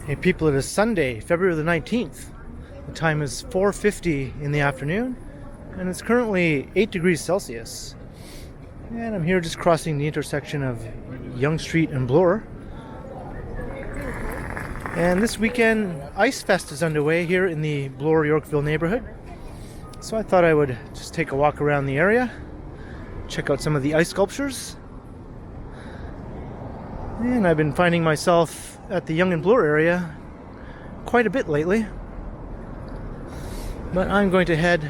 Hey people, it is Sunday, February the 19th. The time is 4:50 in the afternoon, and it's currently 8 degrees Celsius. And I'm here just crossing the intersection of Yonge Street and Bloor. And this weekend, Icefest is underway here in the Bloor-Yorkville neighborhood. So I thought I would just take a walk around the area, check out some of the ice sculptures. And I've been finding myself at the Yonge and Bloor area quite a bit lately. But I'm going to head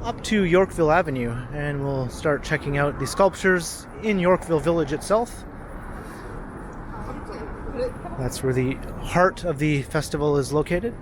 up to Yorkville Avenue and we'll start checking out the sculptures in Yorkville Village itself. That's where the heart of the festival is located.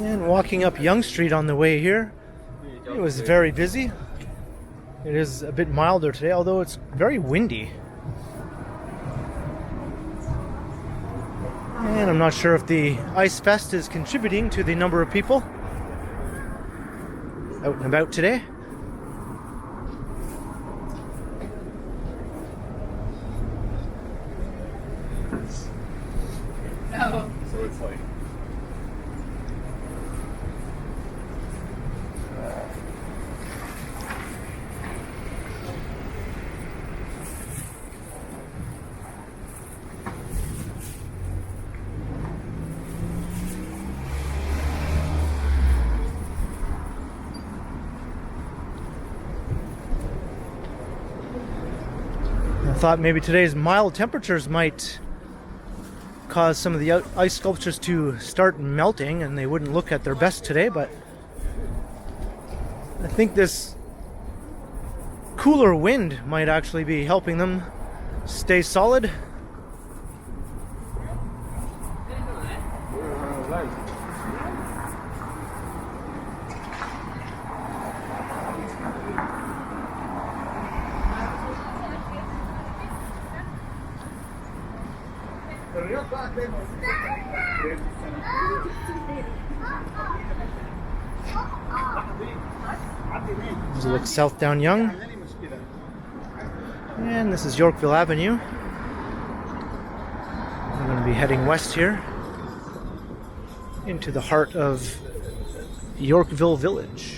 And walking up Yonge Street on the way here, it was very busy. It is a bit milder today, although it's very windy. And I'm not sure if the Icefest is contributing to the number of people out and about today. No. So it's like I thought maybe today's mild temperatures might cause some of the ice sculptures to start melting and they wouldn't look at their best today, but I think this cooler wind might actually be helping them stay solid. As we look south down Yonge, and this is Yorkville Avenue. I'm going to be heading west here into the heart of Yorkville Village.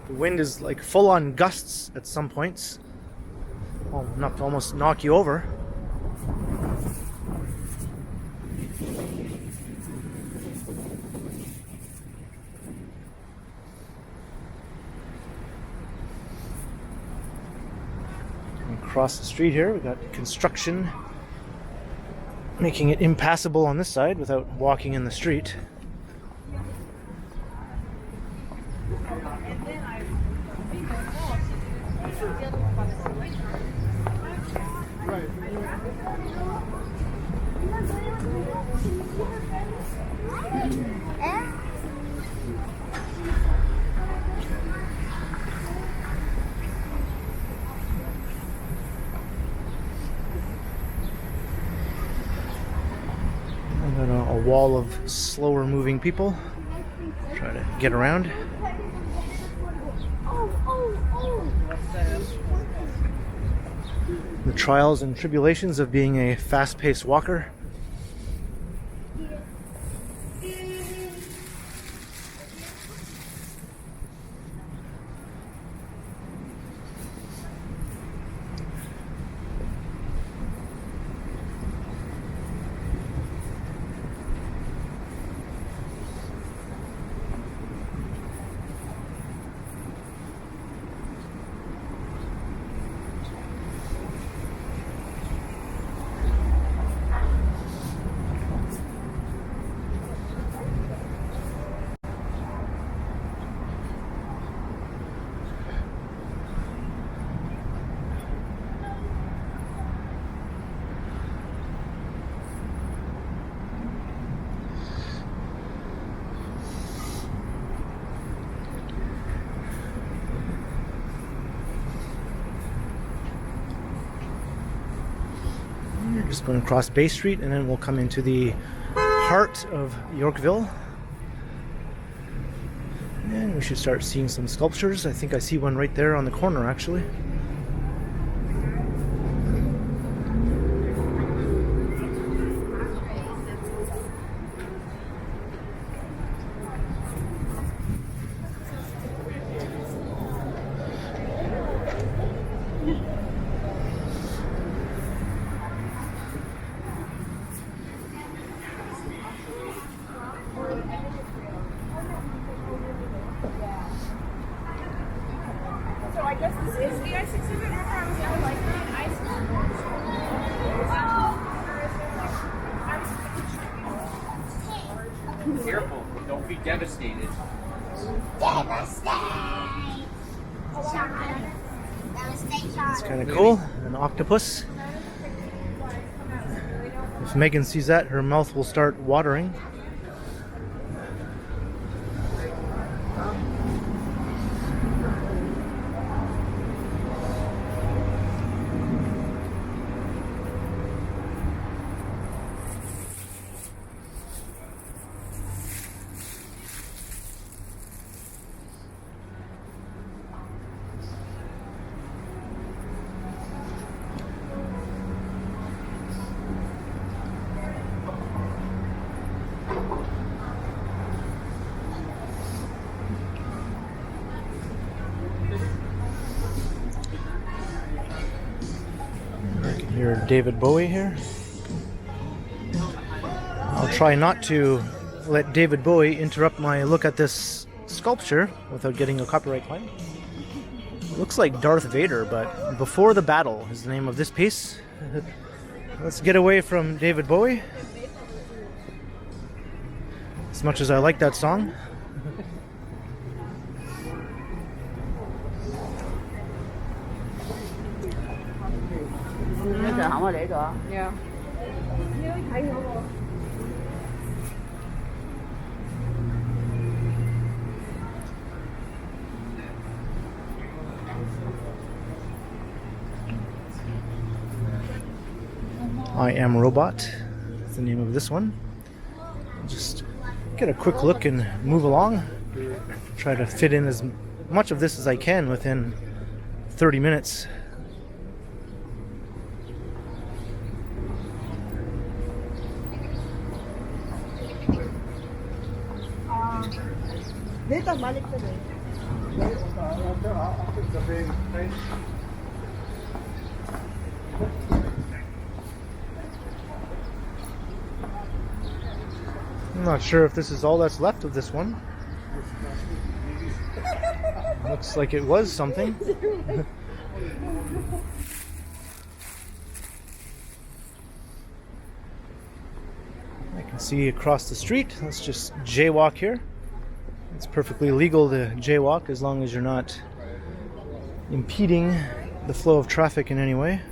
The wind is like full on gusts at some points. Well, enough to almost knock you over. And across the street here, we got construction making it impassable on this side without walking in the street. And then a wall of slower moving people. Try to get around. The trials and tribulations of being a fast-paced walker. just going to cross Bay Street and then we'll come into the heart of Yorkville. And we should start seeing some sculptures. I think I see one right there on the corner actually. So I guess this is the ice exhibit. I like that. Careful, don't be devastated. It's kind of cool. An octopus. If Megan sees that, her mouth will start watering. I can hear David Bowie here. I'll try not to let David Bowie interrupt my look at this sculpture without getting a copyright claim. Looks like Darth Vader, but Before the Battle is the name of this piece. Let's get away from David Bowie. As much as I like that song. Yeah. I Am Robot is the name of this one. Just get a quick look and move along. Try to fit in as much of this as I can within 30 minutes. I'm not sure if this is all that's left of this one. Looks like it was something. I can see across the street. Let's just jaywalk here. It's perfectly legal to jaywalk as long as you're not impeding the flow of traffic in any way.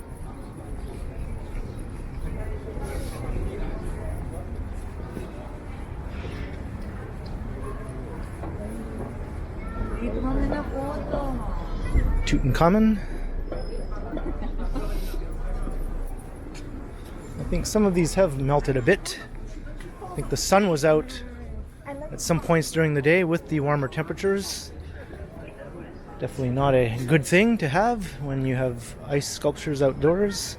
Tutankhamun. I think some of these have melted a bit. I think the sun was out at some points during the day with the warmer temperatures. Definitely not a good thing to have when you have ice sculptures outdoors.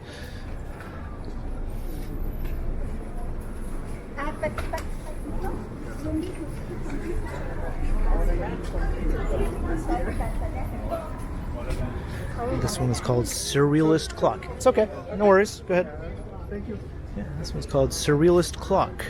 This one is called Surrealist Clock. It's okay, no worries, go ahead. Thank you. Yeah, this one's called Surrealist Clock.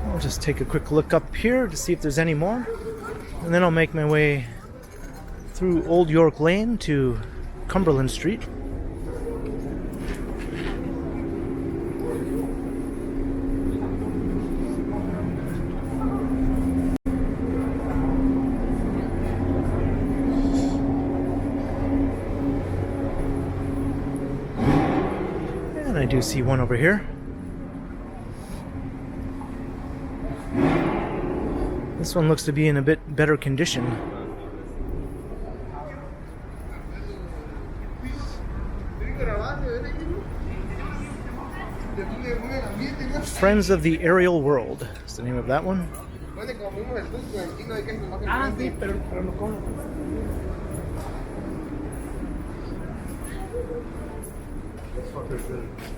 I'll just take a quick look up here to see if there's any more, and then I'll make my way through Old York Lane to Cumberland Street. do see one over here. This one looks to be in a bit better condition. Friends of the Aerial World is the name of that one.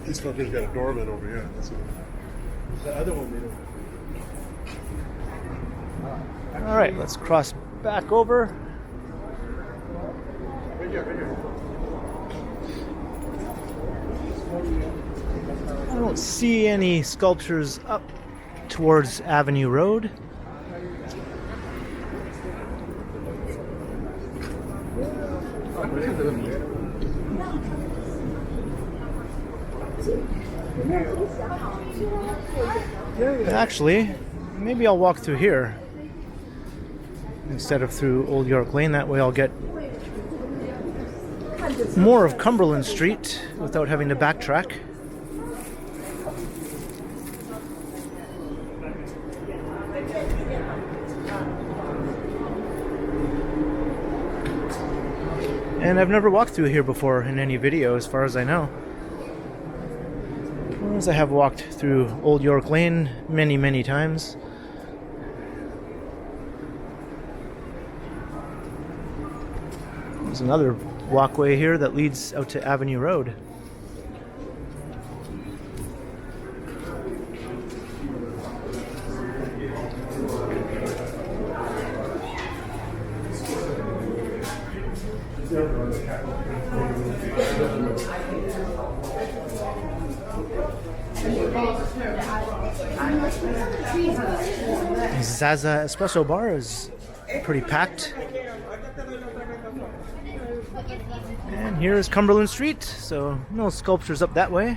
This fucker's got a doorman over here. That's what the other one made over. All right, let's cross back over. Right here, right here. I don't see any sculptures up towards Avenue Road. Actually, maybe I'll walk through here instead of through Old York Lane. That way I'll get more of Cumberland Street without having to backtrack. And I've never walked through here before in any video, as far as I know. Whereas I have walked through Old York Lane many, many times. There's another walkway here that leads out to Avenue Road. Zaza Espresso Bar is pretty packed. And here is Cumberland Street, so no sculptures up that way.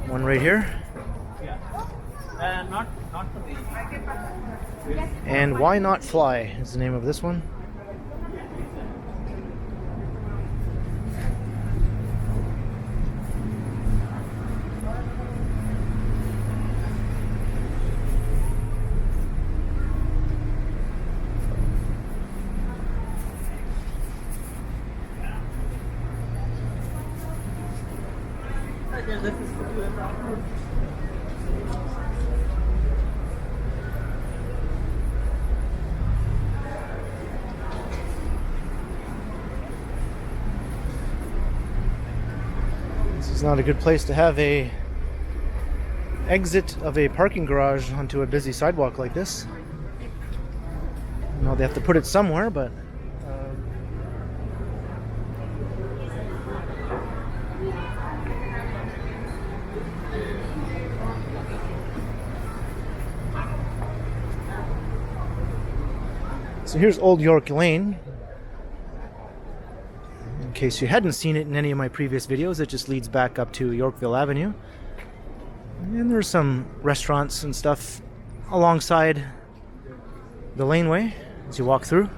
One right here. And Why Not Fly is the name of this one. This is not a good place to have a exit of a parking garage onto a busy sidewalk like this. I know they have to put it somewhere, but so here's Old York Lane. In case you hadn't seen it in any of my previous videos, it just leads back up to Yorkville Avenue. And there's some restaurants and stuff alongside the laneway as you walk through.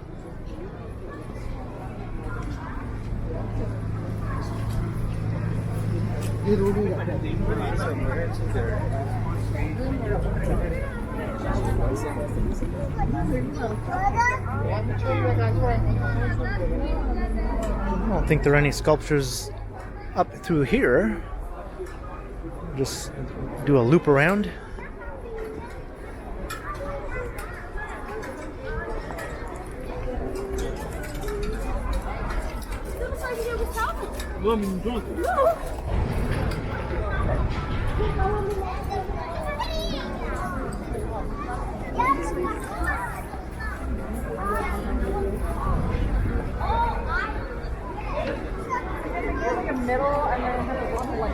I don't think there are any sculptures up through here. Just do a loop around.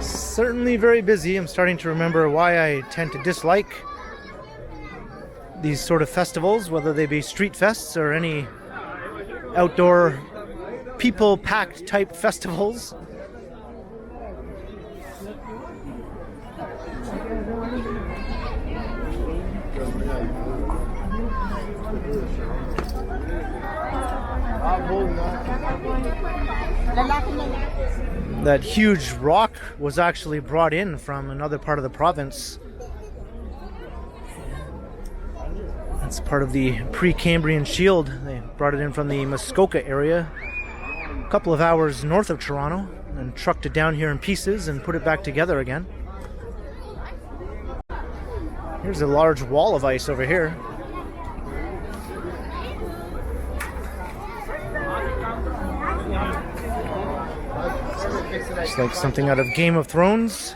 Certainly very busy. I'm starting to remember why I tend to dislike these sort of festivals, whether they be street fests or any outdoor people-packed type festivals. That huge rock was actually brought in from another part of the province. It's part of the Precambrian Shield. They brought it in from the Muskoka area, a couple of hours north of Toronto, and trucked it down here in pieces and put it back together again. Here's a large wall of ice over here. It's like something out of Game of Thrones.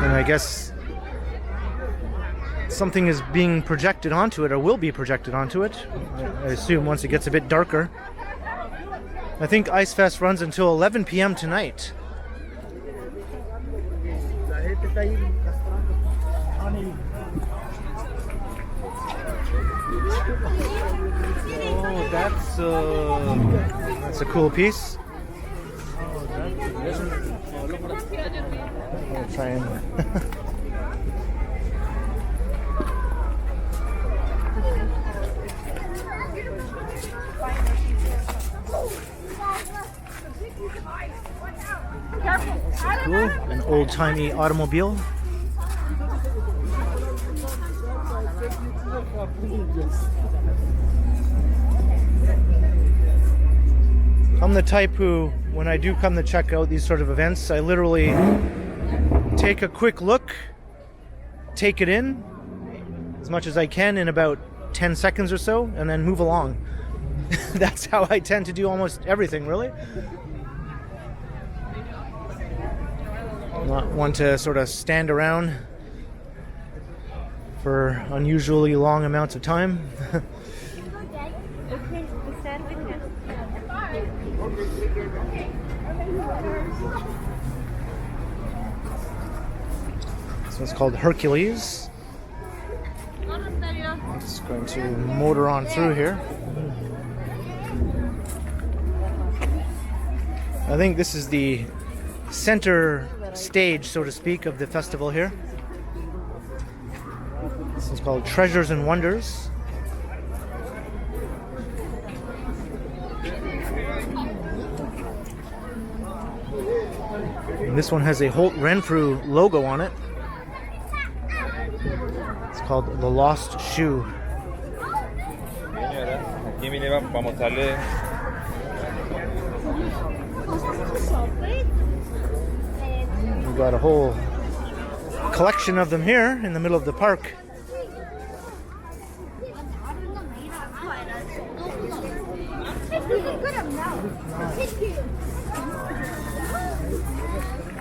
And I guess something is being projected onto it, or will be projected onto it, I assume, once it gets a bit darker. I think Icefest runs until 11 p.m. tonight. Oh, that's a cool piece. I'll try and cool. An old-timey automobile. I'm the type who, when I do come to check out these sort of events, I literally take a quick look, take it in as much as I can in about 10 seconds or so, and then move along. That's how I tend to do almost everything, really. I'm not one to sort of stand around for unusually long amounts of time. This one's called Hercules. I'm just going to motor on through here. I think this is the center stage, so to speak, of the festival here. This is called Treasures and Wonders. And this one has a Holt Renfrew logo on it. It's called The Lost Shoe. We've got a whole collection of them here in the middle of the park.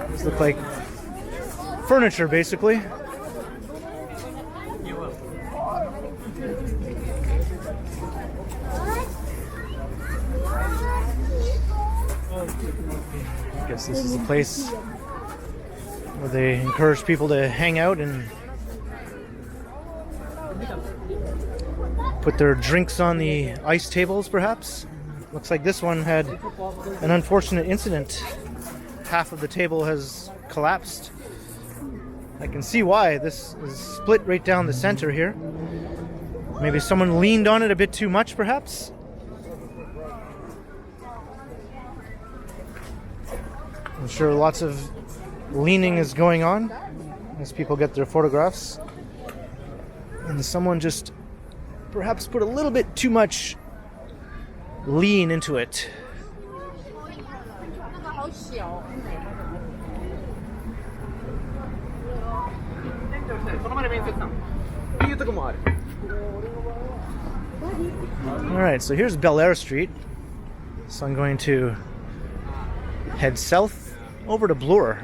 These look like furniture, basically. I guess this is a place where they encourage people to hang out and put their drinks on the ice tables, perhaps. Looks like this one had an unfortunate incident. Half of the table has collapsed. I can see why. This is split right down the center here. Maybe someone leaned on it a bit too much, perhaps. I'm sure lots of leaning is going on as people get their photographs. And someone just perhaps put a little bit too much lean into it. Alright, so here's Bloor Street. So I'm going to head south over to Bloor.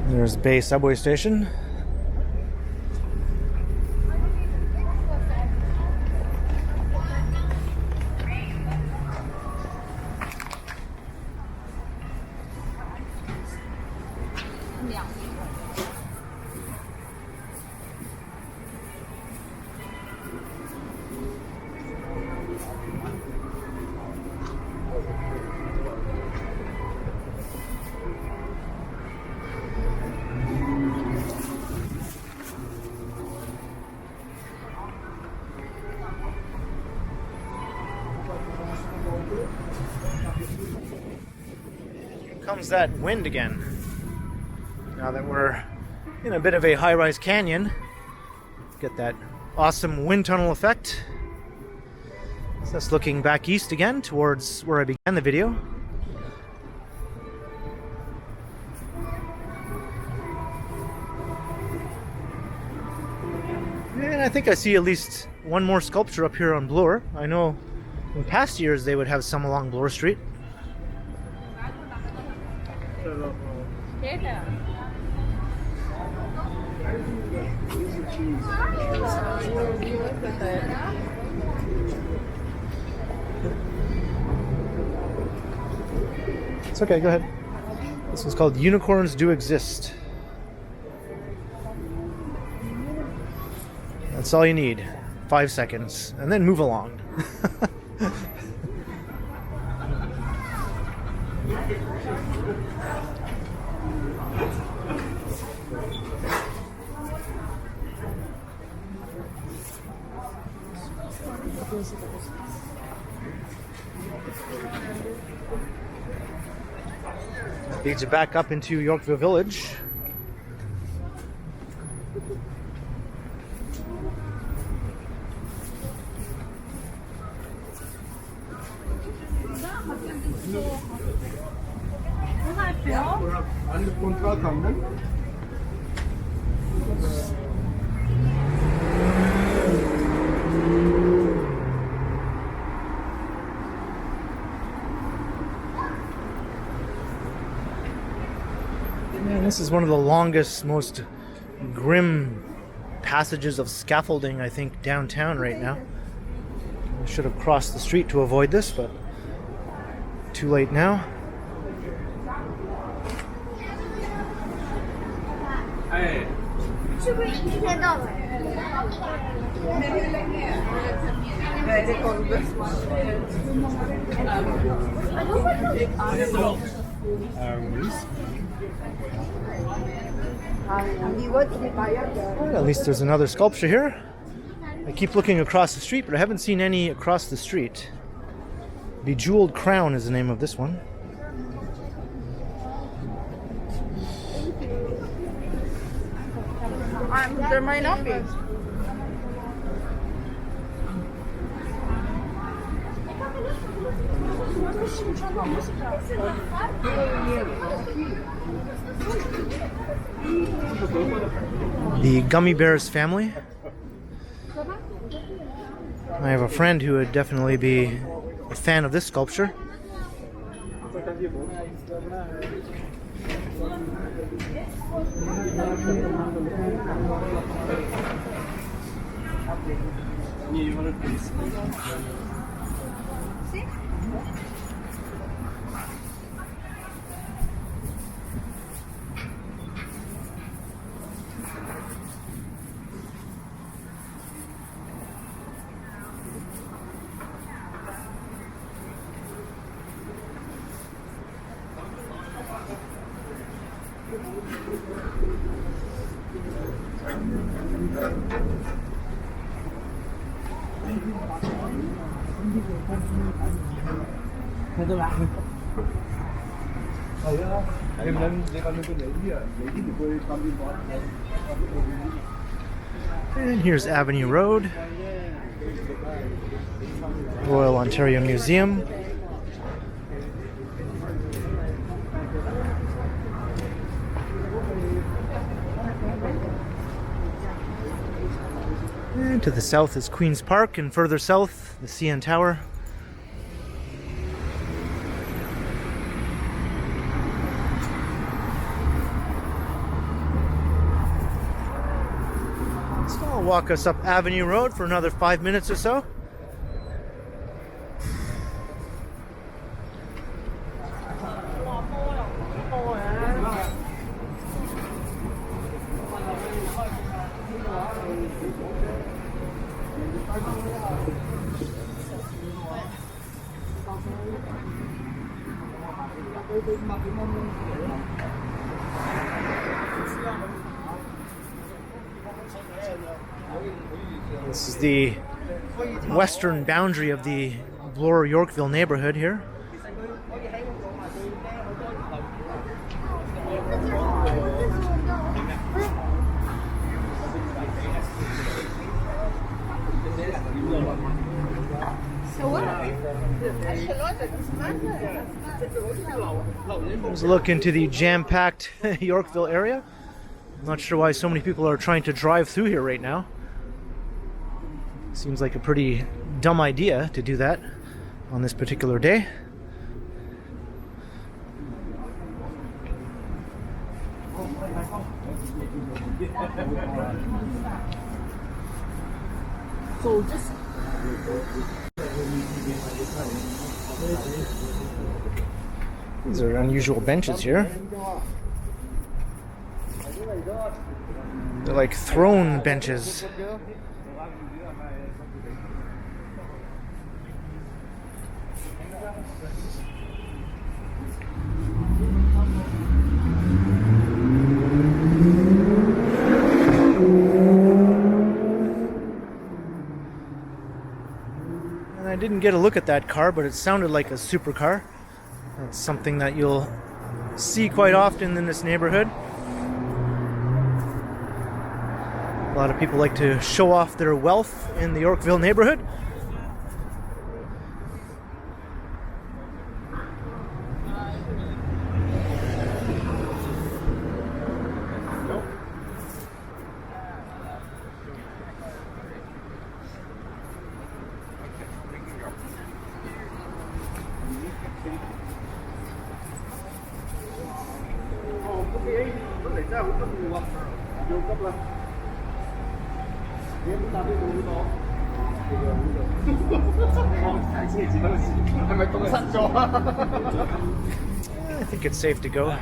There's Bay subway station. comes that wind again. Now that we're in a bit of a high-rise canyon, get that awesome wind tunnel effect. So that's looking back east again towards where I began the video. And I think I see at least one more sculpture up here on Bloor. I know in past years they would have some along Bloor Street. It's okay, go ahead. This one's called Unicorns Do Exist. That's all you need. 5 seconds. And then move along. Leads you back up into Yorkville Village. And this is one of the longest, most grim passages of scaffolding, I think, downtown right now. I should have crossed the street to avoid this, but too late now. Hey. 是不是一天到晚？Well, at least there's another sculpture here. I keep looking across the street, but I haven't seen any across the street. Bejeweled Crown is the name of this one. There might not be. The Gummy Bears family. I have a friend who would definitely be a fan of this sculpture. And here's Avenue Road, Royal Ontario Museum. And to the south is Queen's Park, and further south, the CN Tower. So I'll walk us up Avenue Road for another 5 minutes or so. This is the western boundary of the Bloor-Yorkville neighborhood here. There's a look into the jam-packed Yorkville area. I'm not sure why so many people are trying to drive through here right now. Seems like a pretty dumb idea to do that on this particular day. These are unusual benches here. They're like throne benches. And I didn't get a look at that car, but it sounded like a supercar. That's something that you'll see quite often in this neighborhood. A lot of people like to show off their wealth in the Yorkville neighborhood. I think it's safe to go.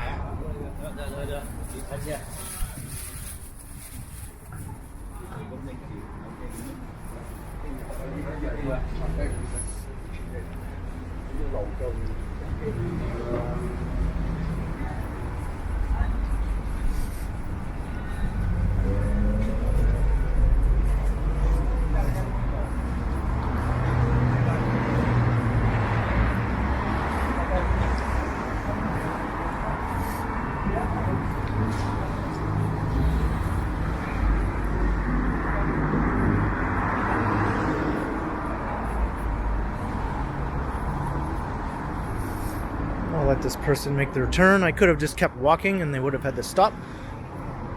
I'll let this person make their turn. I could have just kept walking and they would have had to stop.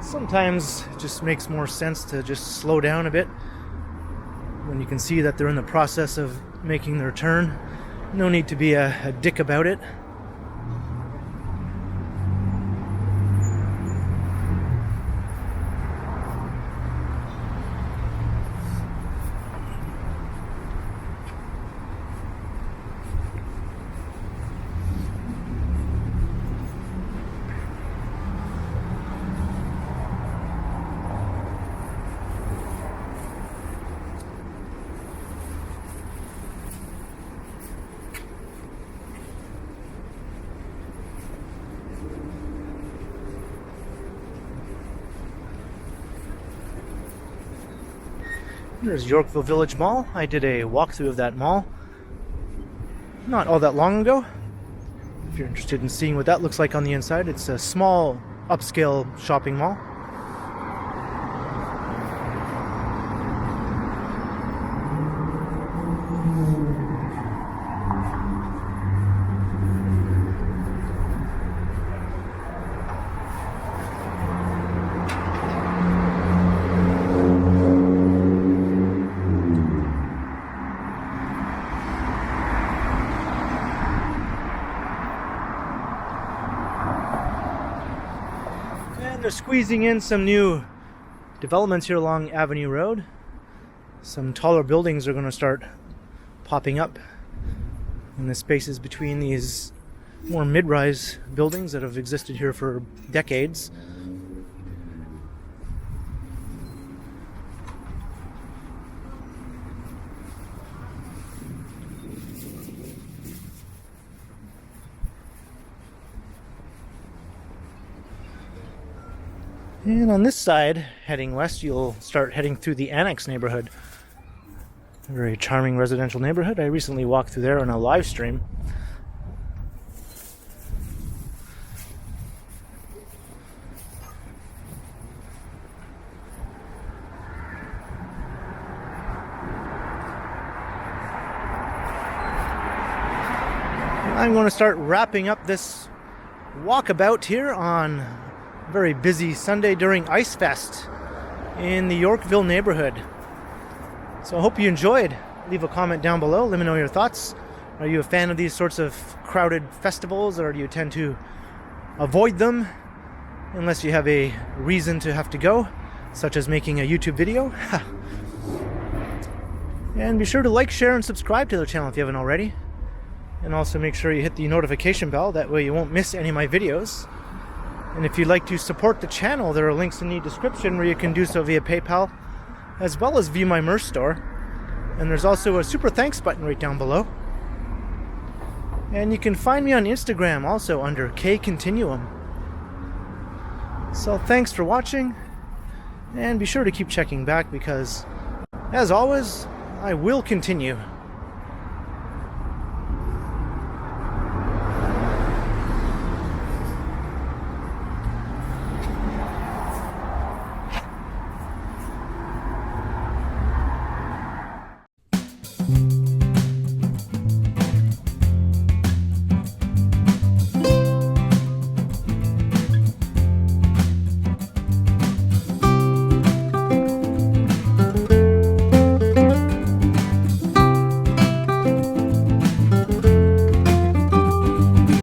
Sometimes it just makes more sense to just slow down a bit when you can see that they're in the process of making their turn. No need to be a dick about it. There's Yorkville Village Mall. I did a walkthrough of that mall not all that long ago. If you're interested in seeing what that looks like on the inside, it's a small upscale shopping mall. They're squeezing in some new developments here along Avenue Road. Some taller buildings are going to start popping up in the spaces between these more mid-rise buildings that have existed here for decades. And on this side, heading west, you'll start heading through the Annex neighborhood. A very charming residential neighborhood. I recently walked through there on a live stream. I'm going to start wrapping up this walkabout here on a very busy Sunday during Icefest in the Yorkville neighborhood. So I hope you enjoyed. Leave a comment down below. Let me know your thoughts. Are you a fan of these sorts of crowded festivals, or do you tend to avoid them unless you have a reason to have to go, such as making a YouTube video? And be sure to like, share, and subscribe to the channel if you haven't already. And also make sure you hit the notification bell, that way you won't miss any of my videos. And if you'd like to support the channel, there are links in the description where you can do so via PayPal, as well as via my merch store. And there's also a super thanks button right down below. And you can find me on Instagram also under KContinuum. So thanks for watching, and be sure to keep checking back because, as always, I will continue.